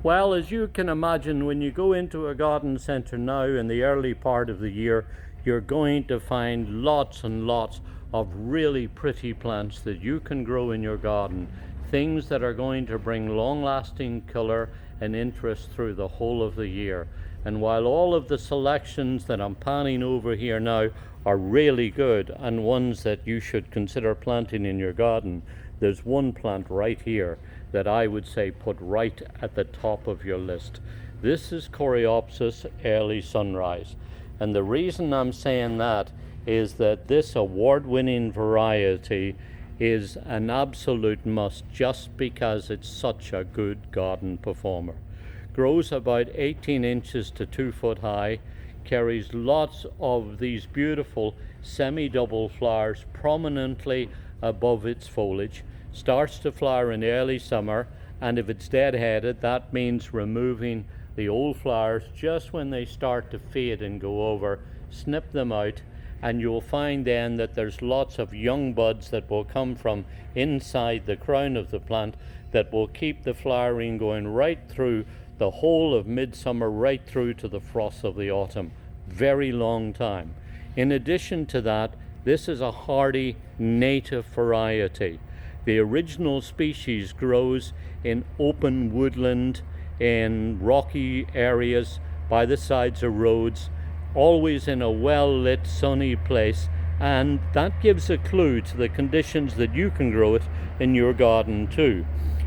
Well, as you can imagine, when you go into a garden centre now in the early part of the year, you're going to find lots and lots of really pretty plants that you can grow in your garden. Things that are going to bring long-lasting colour and interest through the whole of the year. And while all of the selections that I'm panning over here now are really good and ones that you should consider planting in your garden, there's one plant right here that I would say put right at the top of your list. This is Coreopsis Early Sunrise. And the reason I'm saying that is that this award-winning variety is an absolute must just because it's such a good garden performer. Grows about 18 inches to 2 foot high, carries lots of these beautiful semi-double flowers prominently above its foliage, starts to flower in early summer, and if it's dead-headed, that means removing the old flowers just when they start to fade and go over. Snip them out, and you'll find then that there's lots of young buds that will come from inside the crown of the plant that will keep the flowering going right through the whole of midsummer, right through to the frost of the autumn. Very long time. In addition to that, this is a hardy native variety. The original species grows in open woodland, in rocky areas, by the sides of roads, always in a well-lit, sunny place, and that gives a clue to the conditions that you can grow it in your garden too.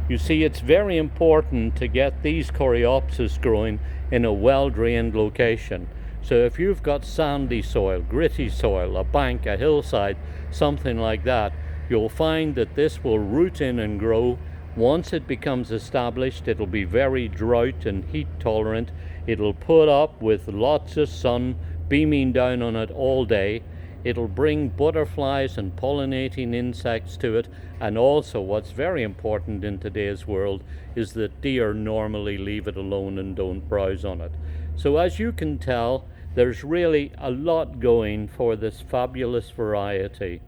You see, it's very important to get these Coreopsis growing in a well-drained location. So if you've got sandy soil, gritty soil, a bank, a hillside, something like that, you'll find that this will root in and grow. Once it becomes established, it'll be very drought and heat tolerant. It'll put up with lots of sun beaming down on it all day. It'll bring butterflies and pollinating insects to it. And also, what's very important in today's world is that deer normally leave it alone and don't browse on it. So as you can tell, there's really a lot going for this fabulous variety.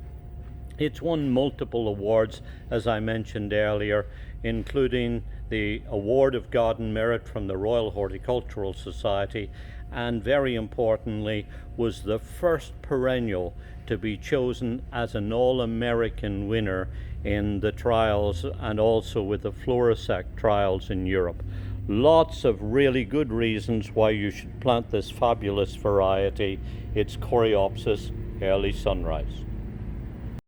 It's won multiple awards, as I mentioned earlier, including the Award of Garden Merit from the Royal Horticultural Society, and very importantly was the first perennial to be chosen as an All-American winner in the trials and also with the Florisect trials in Europe. Lots of really good reasons why you should plant this fabulous variety. It's Coreopsis Early Sunrise.